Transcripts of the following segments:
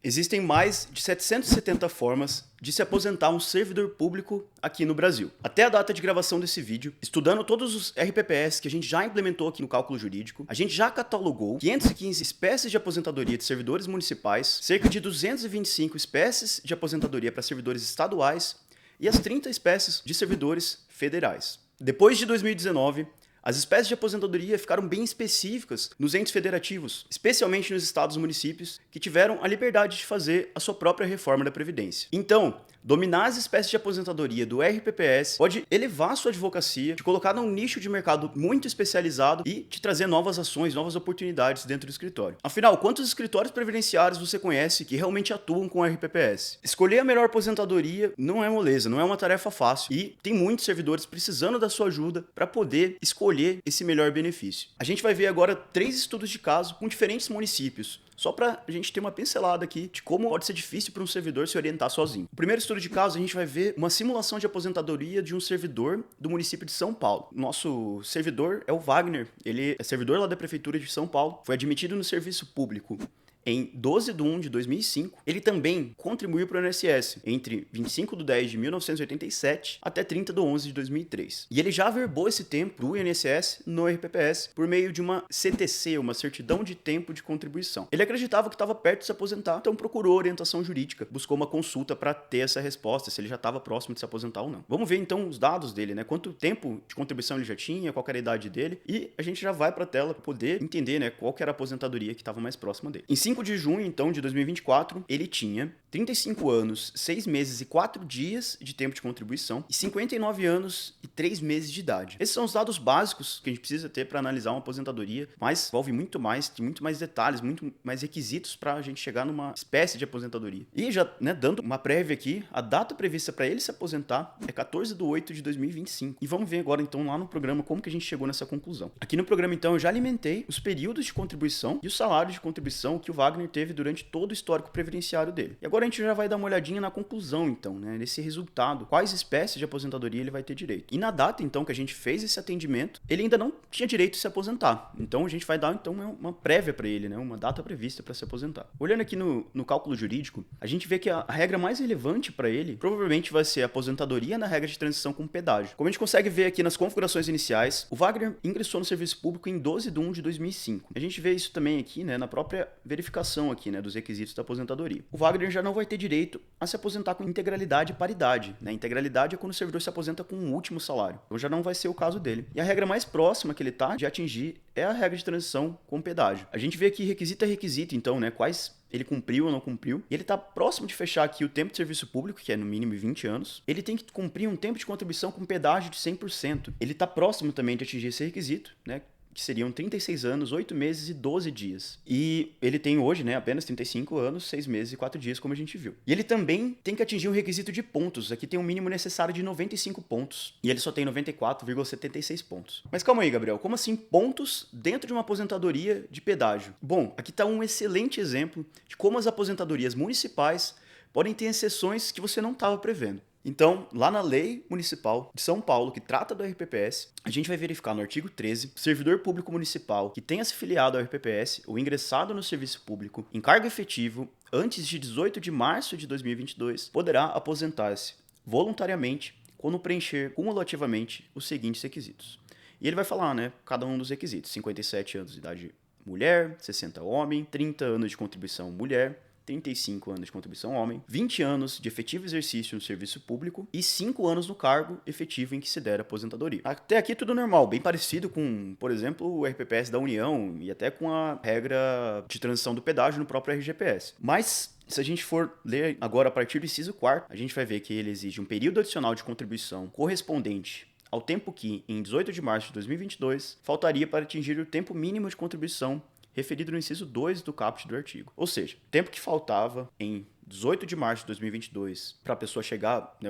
Existem mais de 770 formas de se aposentar um servidor público aqui no Brasil. Até a data de gravação desse vídeo, estudando todos os RPPS que a gente já implementou aqui no cálculo jurídico, a gente já catalogou 515 espécies de aposentadoria de servidores municipais, cerca de 225 espécies de aposentadoria para servidores estaduais e as 30 espécies de servidores federais. Depois de 2019, as espécies de aposentadoria ficaram bem específicas nos entes federativos, especialmente nos estados e municípios que tiveram a liberdade de fazer a sua própria reforma da Previdência. Então, dominar as espécies de aposentadoria do RPPS pode elevar sua advocacia, te colocar num nicho de mercado muito especializado e te trazer novas ações, novas oportunidades dentro do escritório. Afinal, quantos escritórios previdenciários você conhece que realmente atuam com RPPS? Escolher a melhor aposentadoria não é moleza, não é uma tarefa fácil e tem muitos servidores precisando da sua ajuda para poder escolher esse melhor benefício. A gente vai ver agora 3 estudos de caso com diferentes municípios, só para a gente ter uma pincelada aqui de como pode ser difícil para um servidor se orientar sozinho. O primeiro estudo de caso, a gente vai ver uma simulação de aposentadoria de um servidor do município de São Paulo. Nosso servidor é o Wagner, ele é servidor lá da Prefeitura de São Paulo, foi admitido no serviço público em 12 de 1 de 2005, ele também contribuiu para o INSS entre 25 de 10 de 1987 até 30 de 11 de 2003. E ele já verbou esse tempo do INSS no RPPS por meio de uma CTC, uma certidão de tempo de contribuição. Ele acreditava que estava perto de se aposentar, então procurou orientação jurídica, buscou uma consulta para ter essa resposta, se ele já estava próximo de se aposentar ou não. Vamos ver então os dados dele, né? Quanto tempo de contribuição ele já tinha, qual era a idade dele, e a gente já vai para a tela para poder entender, né, qual que era a aposentadoria que estava mais próxima dele. Em 5 de junho, então, de 2024, ele tinha 35 anos, 6 meses e 4 dias de tempo de contribuição e 59 anos e 3 meses de idade. Esses são os dados básicos que a gente precisa ter para analisar uma aposentadoria, mas envolve muito mais, tem muito mais detalhes, muito mais requisitos para a gente chegar numa espécie de aposentadoria. E já, né, dando uma prévia aqui, a data prevista para ele se aposentar é 14 de 8 de 2025. E vamos ver agora, então, lá no programa como que a gente chegou nessa conclusão. Aqui no programa, então, eu já alimentei os períodos de contribuição e o salário de contribuição que o Wagner teve durante todo o histórico previdenciário dele. E agora a gente já vai dar uma olhadinha na conclusão, então, né, nesse resultado, quais espécies de aposentadoria ele vai ter direito. E na data, então, que a gente fez esse atendimento, ele ainda não tinha direito de se aposentar. Então a gente vai dar, então, uma prévia para ele, né, uma data prevista para se aposentar. Olhando aqui no cálculo jurídico, a gente vê que a regra mais relevante para ele provavelmente vai ser a aposentadoria na regra de transição com pedágio. Como a gente consegue ver aqui nas configurações iniciais, o Wagner ingressou no serviço público em 12 de 1 de 2005. A gente vê isso também aqui, né, na própria verificação aqui, né, dos requisitos da aposentadoria. O Wagner já não vai ter direito a se aposentar com integralidade e paridade, né? Integralidade é quando o servidor se aposenta com um último salário. Então já não vai ser o caso dele. E a regra mais próxima que ele tá de atingir é a regra de transição com pedágio. A gente vê aqui requisito a requisito, então, né, quais ele cumpriu ou não cumpriu. E ele está próximo de fechar aqui o tempo de serviço público, que é no mínimo 20 anos. Ele tem que cumprir um tempo de contribuição com pedágio de 100%. Ele está próximo também de atingir esse requisito, né, que seriam 36 anos, 8 meses e 12 dias. E ele tem hoje, né, apenas 35 anos, 6 meses e 4 dias, como a gente viu. E ele também tem que atingir um requisito de pontos. Aqui tem um mínimo necessário de 95 pontos. E ele só tem 94,76 pontos. Mas calma aí, Gabriel. Como assim pontos dentro de uma aposentadoria de pedágio? Bom, aqui está um excelente exemplo de como as aposentadorias municipais podem ter exceções que você não estava prevendo. Então, lá na Lei Municipal de São Paulo, que trata do RPPS, a gente vai verificar no artigo 13, servidor público municipal que tenha se filiado ao RPPS ou ingressado no serviço público em cargo efetivo antes de 18 de março de 2022, poderá aposentar-se voluntariamente quando preencher cumulativamente os seguintes requisitos. E ele vai falar, né, cada um dos requisitos: 57 anos de idade mulher, 60 homem, 30 anos de contribuição mulher, 35 anos de contribuição homem, 20 anos de efetivo exercício no serviço público e 5 anos no cargo efetivo em que se der aposentadoria. Até aqui tudo normal, bem parecido com, por exemplo, o RPPS da União e até com a regra de transição do pedágio no próprio RGPS. Mas se a gente for ler agora a partir do inciso 4º, a gente vai ver que ele exige um período adicional de contribuição correspondente ao tempo que, em 18 de março de 2022, faltaria para atingir o tempo mínimo de contribuição referido no inciso 2 do caput do artigo. Ou seja, o tempo que faltava em 18 de março de 2022 para a pessoa chegar, né,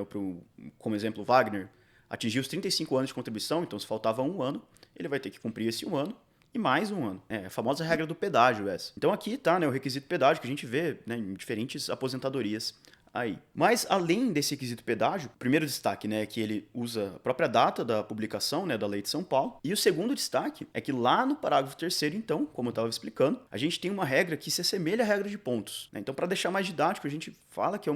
como exemplo, Wagner, atingir os 35 anos de contribuição, então se faltava um ano, ele vai ter que cumprir esse um ano e mais um ano. É a famosa regra do pedágio essa. Então aqui está, né, o requisito pedágio que a gente vê, né, em diferentes aposentadorias aí. Mas além desse requisito pedágio, o primeiro destaque, né, é que ele usa a própria data da publicação, né, da Lei de São Paulo. E o segundo destaque é que lá no parágrafo 3º, então, como eu estava explicando, a gente tem uma regra que se assemelha à regra de pontos, né? Então, para deixar mais didático, a gente fala que é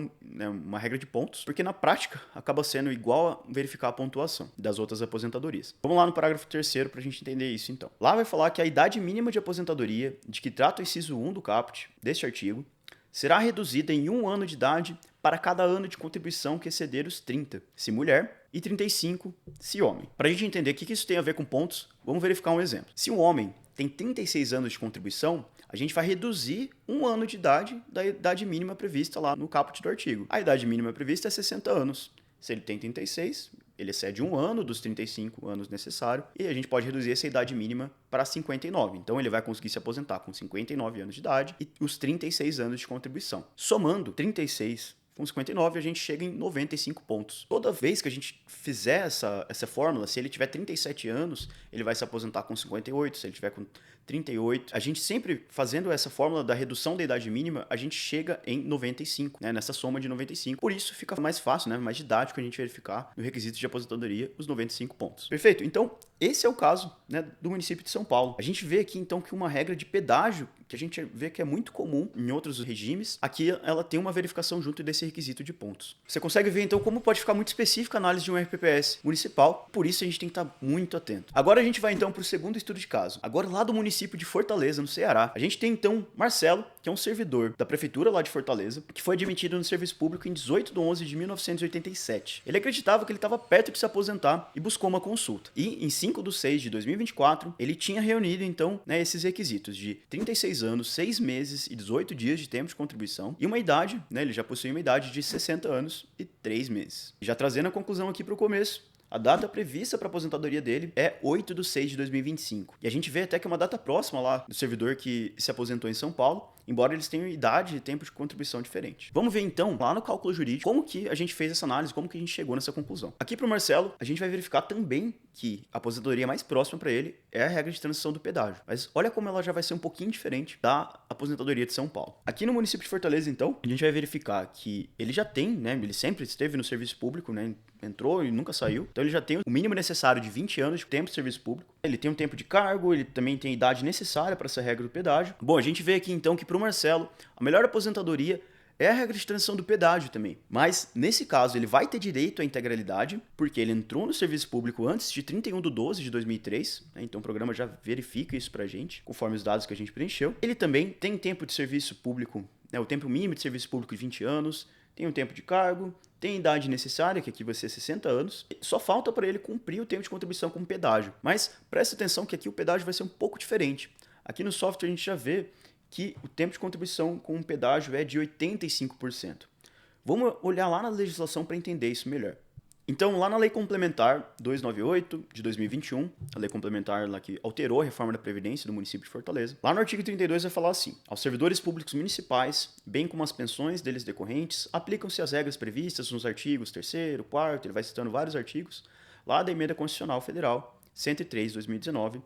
uma regra de pontos, porque na prática acaba sendo igual a verificar a pontuação das outras aposentadorias. Vamos lá no parágrafo 3º para a gente entender isso, então. Lá vai falar que a idade mínima de aposentadoria, de que trata o inciso 1 do caput deste artigo, será reduzida em 1 ano de idade para cada ano de contribuição que exceder os 30, se mulher, e 35, se homem. Para a gente entender o que isso tem a ver com pontos, vamos verificar um exemplo. Se um homem tem 36 anos de contribuição, a gente vai reduzir 1 ano de idade da idade mínima prevista lá no caput do artigo. A idade mínima prevista é 60 anos. Se ele tem 36, ele excede 1 ano dos 35 anos necessários e a gente pode reduzir essa idade mínima para 59. Então ele vai conseguir se aposentar com 59 anos de idade e os 36 anos de contribuição. Somando 36 com 59, a gente chega em 95 pontos. Toda vez que a gente fizer essa fórmula, se ele tiver 37 anos, ele vai se aposentar com 58, se ele tiver com 38. A gente sempre fazendo essa fórmula da redução da idade mínima, a gente chega em 95, né, nessa soma de 95. Por isso fica mais fácil, né, mais didático a gente verificar no requisito de aposentadoria os 95 pontos. Perfeito? Então, esse é o caso, né, do município de São Paulo. A gente vê aqui, então, que uma regra de pedágio, que a gente vê que é muito comum em outros regimes, aqui ela tem uma verificação junto desse requisito de pontos. Você consegue ver, então, como pode ficar muito específica a análise de um RPPS municipal, por isso a gente tem que estar muito atento. Agora a gente vai, então, para o segundo estudo de caso. Agora, lá do município de Fortaleza, no Ceará, a gente tem, então, Marcelo, que é um servidor da prefeitura lá de Fortaleza, que foi admitido no serviço público em 18 de 11 de 1987. Ele acreditava que ele estava perto de se aposentar e buscou uma consulta. E, em 5 de 6 de 2024, ele tinha reunido, então, né, esses requisitos de 36 anos, 6 meses e 18 dias de tempo de contribuição e uma idade, né, ele já possui uma idade de 60 anos e 3 meses. Já trazendo a conclusão aqui para o começo, a data prevista para a aposentadoria dele é 8 de 6 de 2025. E a gente vê até que é uma data próxima lá do servidor que se aposentou em São Paulo, embora eles tenham idade e tempo de contribuição diferente. Vamos ver então, lá no cálculo jurídico, como que a gente fez essa análise, como que a gente chegou nessa conclusão. Aqui para o Marcelo, a gente vai verificar também que a aposentadoria mais próxima para ele é a regra de transição do pedágio. Mas olha como ela já vai ser um pouquinho diferente da aposentadoria de São Paulo. Aqui no município de Fortaleza, então, a gente vai verificar que ele já tem, né, ele sempre esteve no serviço público, né, entrou e nunca saiu. Então ele já tem o mínimo necessário de 20 anos de tempo de serviço público. Ele tem um tempo de cargo, ele também tem a idade necessária para essa regra do pedágio. Bom, a gente vê aqui então que para o Marcelo, a melhor aposentadoria é a regra de transição do pedágio também. Mas, nesse caso, ele vai ter direito à integralidade, porque ele entrou no serviço público antes de 31 de 12 de 2003, né? Então o programa já verifica isso pra gente, conforme os dados que a gente preencheu. Ele também tem tempo de serviço público, né, o tempo mínimo de serviço público de 20 anos, tem um tempo de cargo, tem a idade necessária, que aqui vai ser 60 anos. Só falta para ele cumprir o tempo de contribuição com o pedágio. Mas presta atenção que aqui o pedágio vai ser um pouco diferente. Aqui no software a gente já vê que o tempo de contribuição com o pedágio é de 85%. Vamos olhar lá na legislação para entender isso melhor. Então, lá na Lei Complementar 298 de 2021, a lei complementar lá que alterou a reforma da Previdência do município de Fortaleza, lá no artigo 32 vai falar assim: aos servidores públicos municipais, bem como as pensões deles decorrentes, aplicam-se as regras previstas nos artigos 3º, 4º, ele vai citando vários artigos, lá da Emenda Constitucional Federal 103 de 2019,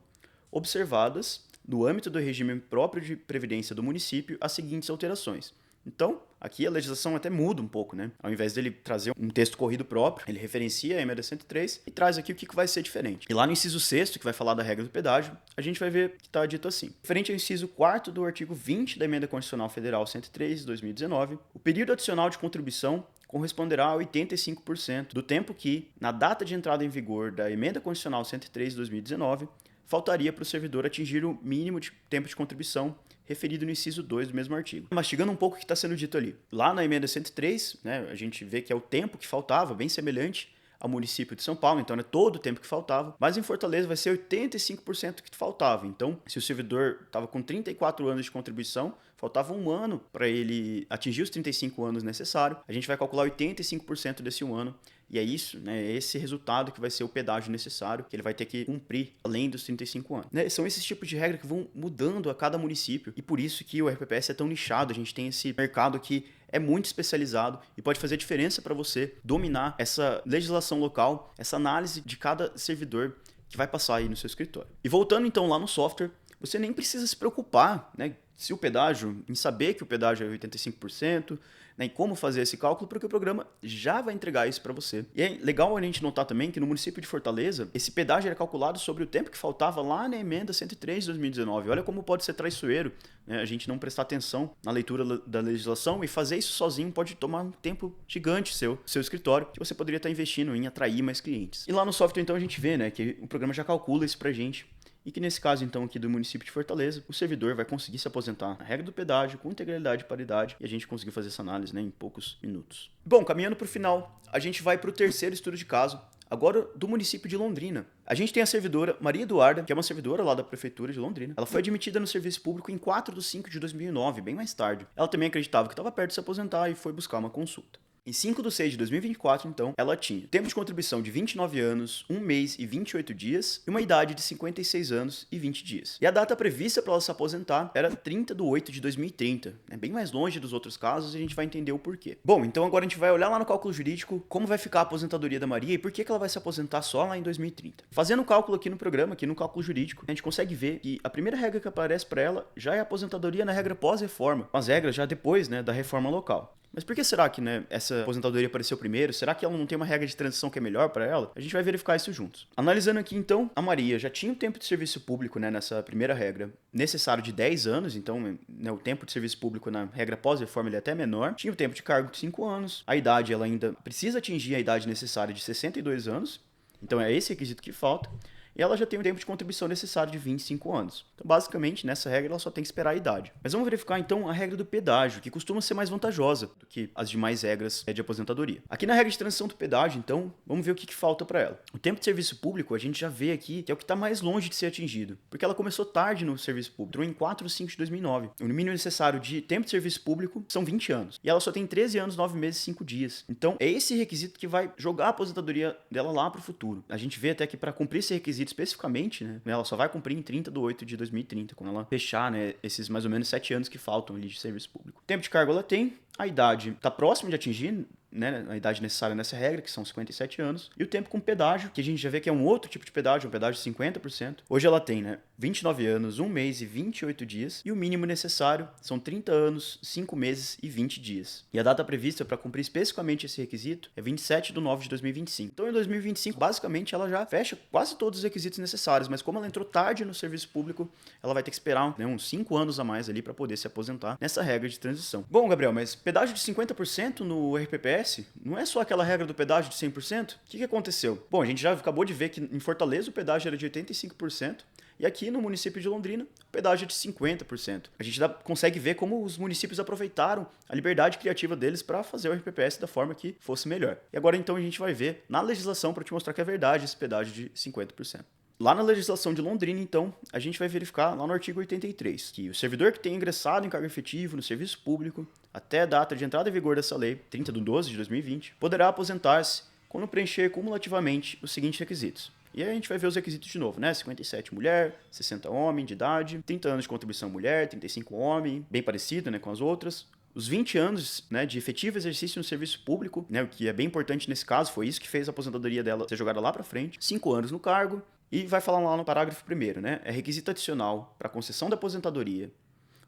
observadas, no âmbito do regime próprio de previdência do município, as seguintes alterações. Então, aqui a legislação até muda um pouco, né? Ao invés dele trazer um texto corrido próprio, ele referencia a emenda 103 e traz aqui o que vai ser diferente. E lá no inciso 6º, que vai falar da regra do pedágio, a gente vai ver que está dito assim. Referente ao inciso 4º do artigo 20 da Emenda Constitucional Federal 103 de 2019, o período adicional de contribuição corresponderá a 85% do tempo que, na data de entrada em vigor da Emenda Constitucional 103 de 2019, faltaria para o servidor atingir o mínimo de tempo de contribuição referido no inciso 2 do mesmo artigo. Mastigando um pouco o que está sendo dito ali. Lá na emenda 103, né, a gente vê que é o tempo que faltava, bem semelhante ao município de São Paulo, então é todo o tempo que faltava, mas em Fortaleza vai ser 85% que faltava. Então, se o servidor estava com 34 anos de contribuição, faltava um ano para ele atingir os 35 anos necessários, a gente vai calcular 85% desse um ano, e é isso, né, é esse resultado que vai ser o pedágio necessário, que ele vai ter que cumprir além dos 35 anos. Né, são esses tipos de regras que vão mudando a cada município, e por isso que o RPPS é tão nichado, a gente tem esse mercado que é muito especializado e pode fazer diferença para você dominar essa legislação local, essa análise de cada servidor que vai passar aí no seu escritório. E voltando então lá no software, você nem precisa se preocupar, né, se o pedágio, em saber que o pedágio é 85%, né, e como fazer esse cálculo, porque o programa já vai entregar isso para você. E é legal a gente notar também que no município de Fortaleza, esse pedágio era calculado sobre o tempo que faltava lá na emenda 103 de 2019. Olha como pode ser traiçoeiro, né, a gente não prestar atenção na leitura da legislação, e fazer isso sozinho pode tomar um tempo gigante seu escritório, que você poderia estar investindo em atrair mais clientes. E lá no software, então, a gente vê, né, que o programa já calcula isso pra gente. E que nesse caso, então, aqui do município de Fortaleza, o servidor vai conseguir se aposentar na regra do pedágio, com integralidade e paridade, e a gente conseguiu fazer essa análise, né, em poucos minutos. Bom, caminhando para o final, a gente vai para o terceiro estudo de caso, agora do município de Londrina. A gente tem a servidora Maria Eduarda, que é uma servidora lá da prefeitura de Londrina. Ela foi admitida no serviço público em 4/5/2009, bem mais tarde. Ela também acreditava que estava perto de se aposentar e foi buscar uma consulta. Em 5/6/2024, então, ela tinha tempo de contribuição de 29 anos, 1 mês e 28 dias, e uma idade de 56 anos e 20 dias. E a data prevista para ela se aposentar era 30/8/2030. É bem mais longe dos outros casos e a gente vai entender o porquê. Bom, então agora a gente vai olhar lá no cálculo jurídico como vai ficar a aposentadoria da Maria e por que ela vai se aposentar só lá em 2030. Fazendo o cálculo aqui no programa, aqui no cálculo jurídico, a gente consegue ver que a primeira regra que aparece para ela já é a aposentadoria na regra pós-reforma, as regras já depois, né, da reforma local. Mas por que será que, né, essa aposentadoria apareceu primeiro? Será que ela não tem uma regra de transição que é melhor para ela? A gente vai verificar isso juntos. Analisando aqui, então, a Maria já tinha o tempo de serviço público, né, nessa primeira regra necessário de 10 anos, então, né, o tempo de serviço público na regra pós-reforma ele é até menor. Tinha o tempo de cargo de 5 anos. A idade, ela ainda precisa atingir a idade necessária de 62 anos. Então, é esse requisito que falta. E ela já tem o tempo de contribuição necessário de 25 anos. Então, basicamente, nessa regra, ela só tem que esperar a idade. Mas vamos verificar, então, a regra do pedágio, que costuma ser mais vantajosa do que as demais regras de aposentadoria. Aqui na regra de transição do pedágio, então, vamos ver o que falta para ela. O tempo de serviço público, a gente já vê aqui que é o que está mais longe de ser atingido, porque ela começou tarde no serviço público, entrou em 4/5/2009. O mínimo necessário de tempo de serviço público são 20 anos. E ela só tem 13 anos, 9 meses e 5 dias. Então, é esse requisito que vai jogar a aposentadoria dela lá para o futuro. A gente vê até que para cumprir esse requisito especificamente, né, ela só vai cumprir em 30/8/2030, quando ela fechar, né, esses mais ou menos 7 anos que faltam ali de serviço público. Tempo de cargo ela tem, a idade está próxima de atingir, né, a idade necessária nessa regra, que são 57 anos, e o tempo com pedágio, que a gente já vê que é um outro tipo de pedágio, um pedágio de 50%. Hoje ela tem, né, 29 anos, 1 mês e 28 dias, e o mínimo necessário são 30 anos, 5 meses e 20 dias. E a data prevista para cumprir especificamente esse requisito é 27/9/2025. Então, em 2025, basicamente, ela já fecha quase todos os requisitos necessários, mas como ela entrou tarde no serviço público, ela vai ter que esperar, né, uns 5 anos a mais ali para poder se aposentar nessa regra de transição. Bom, Gabriel, mas pedágio de 50% no RPPS não é só aquela regra do pedágio de 100%? O que aconteceu? Bom, a gente já acabou de ver que em Fortaleza o pedágio era de 85%, e aqui no município de Londrina o pedágio é de 50%. A gente consegue ver como os municípios aproveitaram a liberdade criativa deles para fazer o RPPS da forma que fosse melhor. E agora então a gente vai ver na legislação para te mostrar que é verdade esse pedágio de 50%. Lá na legislação de Londrina, então, a gente vai verificar lá no artigo 83, que o servidor que tem ingressado em cargo efetivo no serviço público até a data de entrada em vigor dessa lei, 30/12/2020, poderá aposentar-se quando preencher cumulativamente os seguintes requisitos. E aí a gente vai ver os requisitos de novo, né? 57 mulher, 60 homem de idade, 30 anos de contribuição mulher, 35 homem, bem parecido, né, com as outras. Os 20 anos, né, de efetivo exercício no serviço público, né, o que é bem importante nesse caso, foi isso que fez a aposentadoria dela ser jogada lá para frente. 5 anos no cargo. E vai falar lá no parágrafo 1º, né? É requisito adicional para concessão da aposentadoria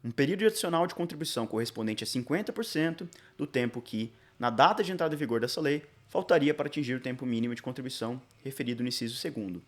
um período adicional de contribuição correspondente a 50% do tempo que, na data de entrada em vigor dessa lei, faltaria para atingir o tempo mínimo de contribuição referido no inciso 2º.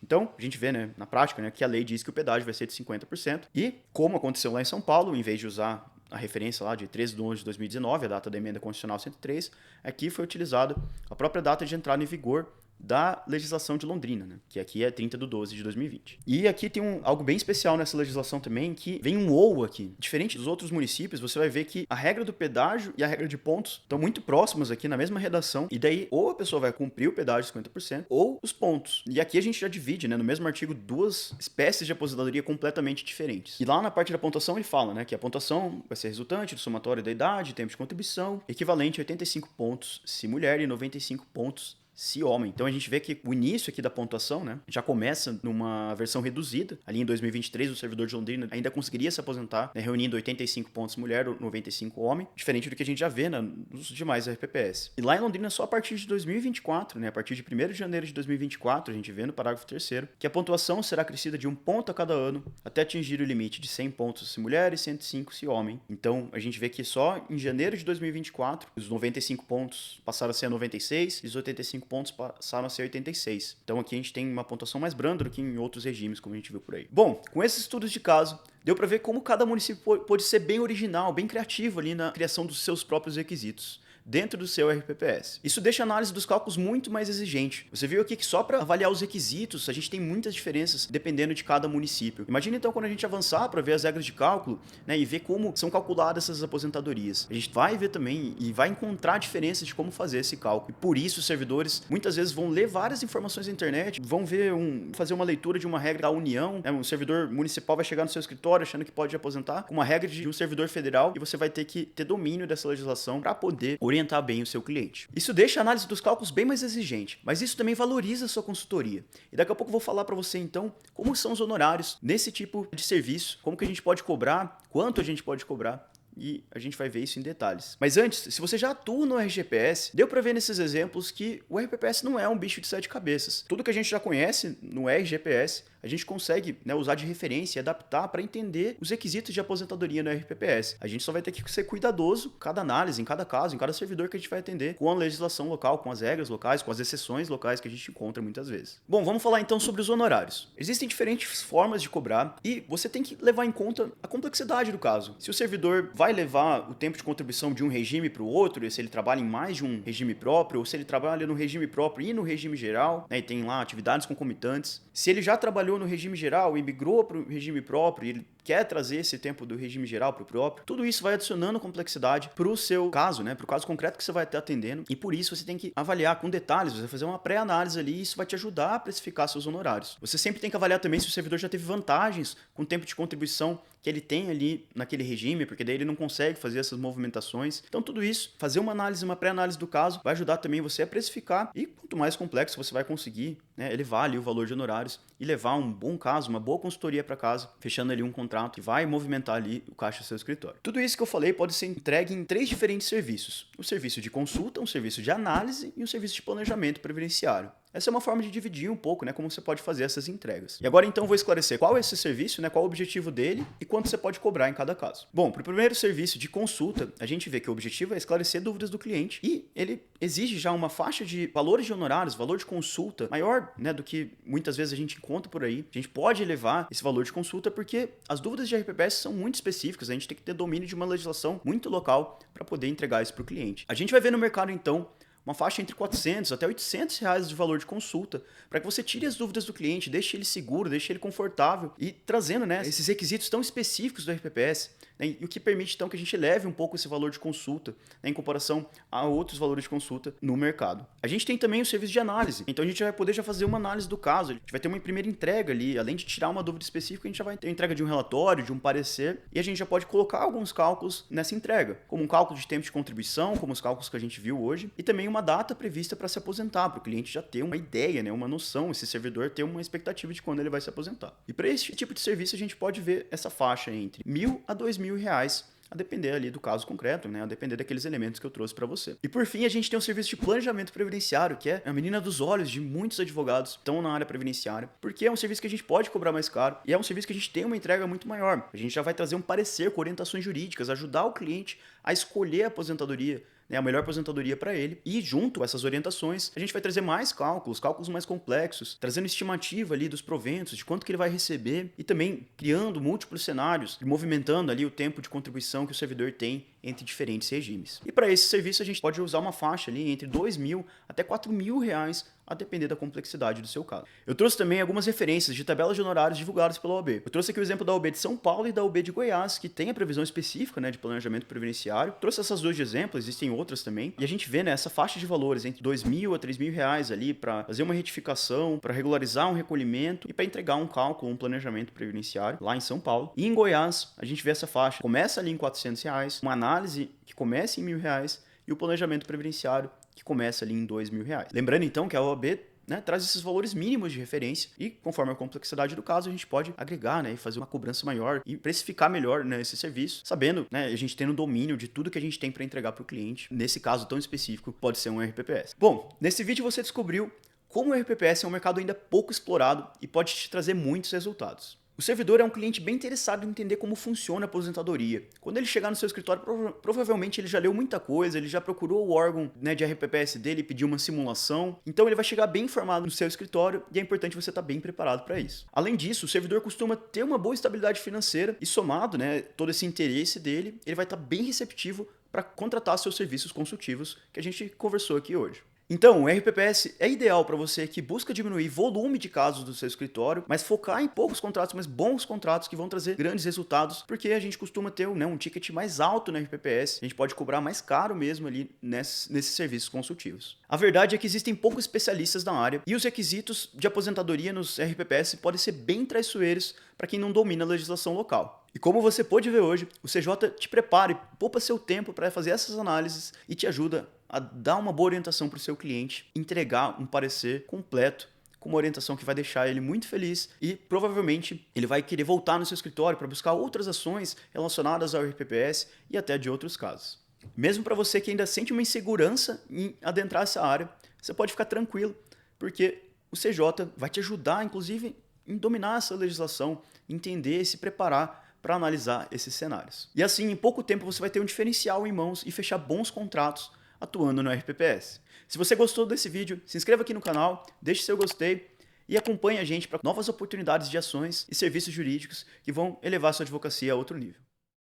Então, a gente vê, né, na prática, né, que a lei diz que o pedágio vai ser de 50%, e, como aconteceu lá em São Paulo, em vez de usar a referência lá de 13/11/2019, a data da emenda constitucional 103, aqui foi utilizada a própria data de entrada em vigor da legislação de Londrina, né? Que aqui é 30/12/2020. E aqui tem algo bem especial nessa legislação também, que vem um ou aqui. Diferente dos outros municípios, você vai ver que a regra do pedágio e a regra de pontos estão muito próximas aqui na mesma redação, e daí ou a pessoa vai cumprir o pedágio de 50% ou os pontos. E aqui a gente já divide, né, no mesmo artigo, duas espécies de aposentadoria completamente diferentes. E lá na parte da pontuação ele fala, né, que a pontuação vai ser resultante do somatório da idade, tempo de contribuição, equivalente a 85 pontos se mulher e 95 pontos se homem. Então a gente vê que o início aqui da pontuação, né, já começa numa versão reduzida. Ali em 2023, o servidor de Londrina ainda conseguiria se aposentar, né, reunindo 85 pontos mulher, 95 homem, diferente do que a gente já vê, né, nos demais RPPS. E lá em Londrina, só a partir de 2024, né, a partir de 1º de janeiro de 2024, a gente vê no parágrafo 3º, que a pontuação será acrescida de 1 ponto a cada ano, até atingir o limite de 100 pontos se mulher e 105 se homem. Então, a gente vê que só em janeiro de 2024, os 95 pontos passaram a ser 96 e os 85 pontos passaram a ser 86. Então, aqui a gente tem uma pontuação mais branda do que em outros regimes, como a gente viu por aí. Bom, com esses estudos de caso, deu para ver como cada município pode ser bem original, bem criativo ali na criação dos seus próprios requisitos dentro do seu RPPS. Isso deixa a análise dos cálculos muito mais exigente. Você viu aqui que só para avaliar os requisitos, a gente tem muitas diferenças dependendo de cada município. Imagina então quando a gente avançar para ver as regras de cálculo, né, e ver como são calculadas essas aposentadorias. A gente vai ver também e vai encontrar diferenças de como fazer esse cálculo. E por isso os servidores muitas vezes vão ler várias informações na internet, vão ver fazer uma leitura de uma regra da União, né, um servidor municipal vai chegar no seu escritório achando que pode aposentar com uma regra de um servidor federal e você vai ter que ter domínio dessa legislação para poder orientar bem o seu cliente. Isso deixa a análise dos cálculos bem mais exigente, mas isso também valoriza a sua consultoria. E daqui a pouco eu vou falar para você então como são os honorários nesse tipo de serviço, como que a gente pode cobrar, quanto a gente pode cobrar. E a gente vai ver isso em detalhes. Mas antes, se você já atua no RGPS, deu para ver nesses exemplos que o RPPS não é um bicho de 7 cabeças. Tudo que a gente já conhece no RGPS, a gente consegue, né, usar de referência e adaptar para entender os requisitos de aposentadoria no RPPS. A gente só vai ter que ser cuidadoso em cada análise, em cada caso, em cada servidor que a gente vai atender, com a legislação local, com as regras locais, com as exceções locais que a gente encontra muitas vezes. Bom, vamos falar então sobre os honorários. Existem diferentes formas de cobrar e você tem que levar em conta a complexidade do caso. Se o servidor vai levar o tempo de contribuição de um regime para o outro, se ele trabalha em mais de um regime próprio, ou se ele trabalha no regime próprio e no regime geral, né, e tem lá atividades concomitantes. Se ele já trabalhou no regime geral e migrou para o regime próprio e ele quer trazer esse tempo do regime geral para o próprio, tudo isso vai adicionando complexidade para o seu caso, né, para o caso concreto que você vai estar atendendo, e por isso você tem que avaliar com detalhes, você vai fazer uma pré-análise ali e isso vai te ajudar a precificar seus honorários. Você sempre tem que avaliar também se o servidor já teve vantagens com o tempo de contribuição que ele tem ali naquele regime, porque daí ele não consegue fazer essas movimentações. Então tudo isso, fazer uma análise, uma pré-análise do caso, vai ajudar também você a precificar, e quanto mais complexo você vai conseguir, né, elevar ali o valor de honorários e levar um bom caso, uma boa consultoria para casa, fechando ali um contrato que vai movimentar ali o caixa do seu escritório. Tudo isso que eu falei pode ser entregue em 3 diferentes serviços: o serviço de consulta, um serviço de análise e um serviço de planejamento previdenciário. Essa é uma forma de dividir um pouco, né, como você pode fazer essas entregas. E agora então eu vou esclarecer qual é esse serviço, né, qual é o objetivo dele e quanto você pode cobrar em cada caso. Bom, para o primeiro serviço de consulta, a gente vê que o objetivo é esclarecer dúvidas do cliente e ele exige já uma faixa de valores de honorários, valor de consulta maior, né, do que muitas vezes a gente encontra por aí. A gente pode elevar esse valor de consulta porque as dúvidas de RPPS são muito específicas, a gente tem que ter domínio de uma legislação muito local para poder entregar isso para o cliente. A gente vai ver no mercado então uma faixa entre 400 até 800 reais de valor de consulta, para que você tire as dúvidas do cliente, deixe ele seguro, deixe ele confortável e trazendo, né, esses requisitos tão específicos do RPPS, né, e o que permite então que a gente leve um pouco esse valor de consulta, né, em comparação a outros valores de consulta no mercado. A gente tem também o serviço de análise, então a gente vai poder já fazer uma análise do caso, a gente vai ter uma primeira entrega ali, além de tirar uma dúvida específica, a gente já vai ter a entrega de um relatório, de um parecer, e a gente já pode colocar alguns cálculos nessa entrega, como um cálculo de tempo de contribuição, como os cálculos que a gente viu hoje, e também uma data prevista para se aposentar, para o cliente já ter uma ideia, né, uma noção, esse servidor ter uma expectativa de quando ele vai se aposentar. E para esse tipo de serviço a gente pode ver essa faixa entre R$1.000 a R$2.000, a depender ali do caso concreto, né, a depender daqueles elementos que eu trouxe para você. E por fim, a gente tem um serviço de planejamento previdenciário, que é a menina dos olhos de muitos advogados que estão na área previdenciária, porque é um serviço que a gente pode cobrar mais caro e é um serviço que a gente tem uma entrega muito maior. A gente já vai trazer um parecer com orientações jurídicas, ajudar o cliente a escolher a aposentadoria, né, a melhor aposentadoria para ele, e junto a essas orientações a gente vai trazer mais cálculos mais complexos, trazendo estimativa ali dos proventos, de quanto que ele vai receber e também criando múltiplos cenários e movimentando ali o tempo de contribuição que o servidor tem entre diferentes regimes. E para esse serviço a gente pode usar uma faixa ali entre R$2.000 até R$4.000, a depender da complexidade do seu caso. Eu trouxe também algumas referências de tabelas de honorários divulgadas pela OAB. Eu trouxe aqui o exemplo da OAB de São Paulo e da OAB de Goiás, que tem a previsão específica, né, de planejamento previdenciário. Trouxe essas duas de exemplo, existem outras também. E a gente vê, né, essa faixa de valores entre R$2.000 a R$3.000 ali para fazer uma retificação, para regularizar um recolhimento e para entregar um cálculo, um planejamento previdenciário lá em São Paulo. E em Goiás, a gente vê essa faixa. Começa ali em R$400, uma análise que começa em R$1.000 e o planejamento previdenciário que começa ali em R$2.000. Lembrando então que a OAB, né, traz esses valores mínimos de referência e, conforme a complexidade do caso, a gente pode agregar, né, e fazer uma cobrança maior e precificar melhor, né, esse serviço, sabendo, né, a gente tendo domínio de tudo que a gente tem para entregar para o cliente. Nesse caso tão específico, pode ser um RPPS. Bom, nesse vídeo você descobriu como o RPPS é um mercado ainda pouco explorado e pode te trazer muitos resultados. O servidor é um cliente bem interessado em entender como funciona a aposentadoria. Quando ele chegar no seu escritório, provavelmente ele já leu muita coisa, ele já procurou o órgão, né, de RPPS dele e pediu uma simulação. Então ele vai chegar bem informado no seu escritório e é importante você estar bem preparado para isso. Além disso, o servidor costuma ter uma boa estabilidade financeira e, somado, né, todo esse interesse dele, ele vai estar bem receptivo para contratar seus serviços consultivos que a gente conversou aqui hoje. Então, o RPPS é ideal para você que busca diminuir volume de casos do seu escritório, mas focar em poucos contratos, mas bons contratos que vão trazer grandes resultados, porque a gente costuma ter, né, um ticket mais alto no RPPS, a gente pode cobrar mais caro mesmo ali nesses serviços consultivos. A verdade é que existem poucos especialistas na área e os requisitos de aposentadoria nos RPPS podem ser bem traiçoeiros para quem não domina a legislação local. E como você pôde ver hoje, o CJ te prepara e poupa seu tempo para fazer essas análises e te ajuda a dar uma boa orientação para o seu cliente, entregar um parecer completo, com uma orientação que vai deixar ele muito feliz e provavelmente ele vai querer voltar no seu escritório para buscar outras ações relacionadas ao RPPS e até de outros casos. Mesmo para você que ainda sente uma insegurança em adentrar essa área, você pode ficar tranquilo, porque o CJ vai te ajudar, inclusive, em dominar essa legislação, entender e se preparar para analisar esses cenários. E assim, em pouco tempo, você vai ter um diferencial em mãos e fechar bons contratos atuando no RPPS. Se você gostou desse vídeo, se inscreva aqui no canal, deixe seu gostei e acompanhe a gente para novas oportunidades de ações e serviços jurídicos que vão elevar sua advocacia a outro nível.